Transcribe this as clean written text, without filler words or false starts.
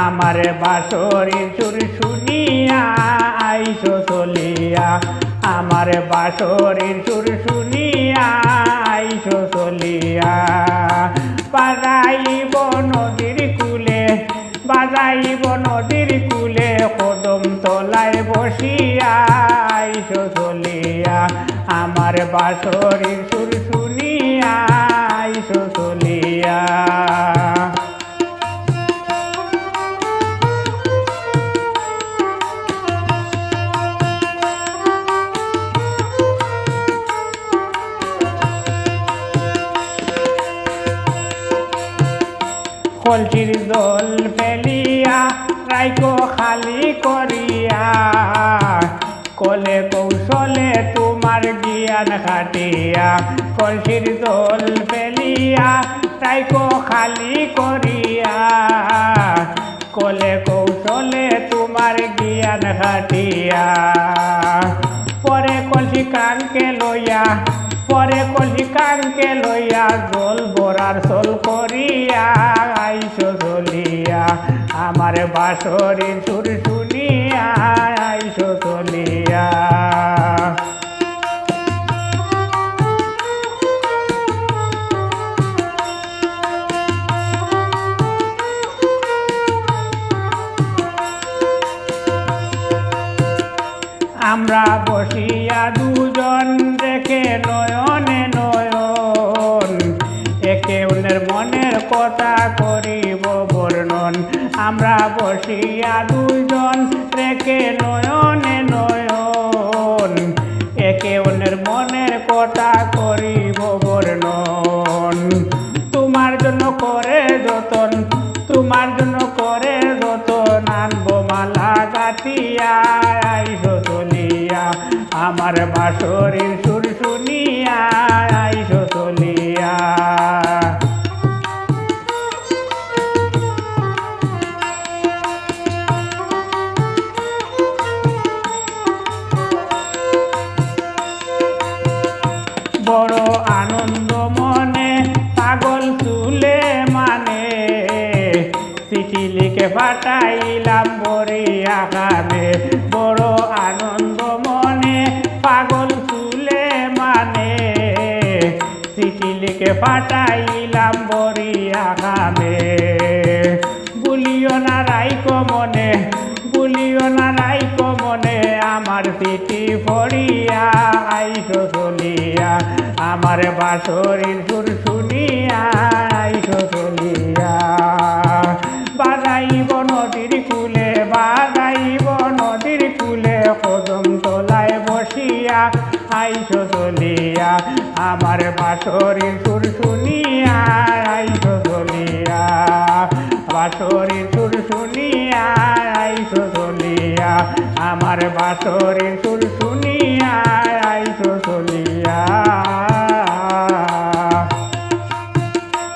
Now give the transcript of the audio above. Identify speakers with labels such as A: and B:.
A: আমার বাঁশরির সুর শুনিয়া আইসো চলিয়া, আমার বাঁশরির সুর শুনিয়া আইসো চলিয়া। বাজাইব নদীর কূলে, বাজাইব নদীর কূলে, কদম তলায় বসিয়া আইসো চলিয়া, আমার বাঁশরির সুর শুনিয়া আইসো চলিয়া। কলসির জল ফেলিয়া রাইকো খালি করিয়া, কলে কৌশলে তোমার জ্ঞান খাটিয়া। কলসির জল ফেলিয়া রাইকো খালি করিয়া, কলে কৌশলে তোমার জ্ঞান খাটিয়া। পরে কলসি কানকে লইয়া, পরে কলসি কানকে লইয়া, জল বরার চল করিয়া আইসো চলিয়া, আমার বাঁশরির সুর শুনিয়া আইসো চলিয়া। আমরা বসিয়া দুজন রেখে নয়নে নয়ন, একে অন্যের মনের কথা করিব বর্ণন। আমরা বসিয়া দুজন রেখে নয়নে নয়ন, একে অন্যের মনের কথা করিব বর্ণন। তোমার জন্য করে যতন, তোমার জন্য করে যতন, আনবো মালা গাঁথিয়া আইসো চলিয়া, আমার বাঁশরির সুর শুনিয়া আইসো চলিয়া। বড় আনন্দ মনে পাগল তুলে মানে, চিঠি লিখে পাঠাইলাম বরিয়া খানে। বড় আনন্দ মনে পাগল তুলে মানে, চিঠি লিখে পাঠাইলাম বরিয়া খানে। বলিও না রাইকো মনে, বলিও না রাইকো মনে, আমার চিঠি পড়িয়া আইসো চলিয়া, আমার বাঁশরির সুর শুনিয়া আইসো চলিয়া। বাজাইব নদীর কূলে, বাজাইব নদীর কূলে, কদম তলায় বসিয়া আইসো চলিয়া, আমার বাঁশরির সুর শুনিয়া আইসো চলিয়া, বাঁশরির সুর শুনিয়া আইসো চলিয়া, আমার বাঁশরির সুর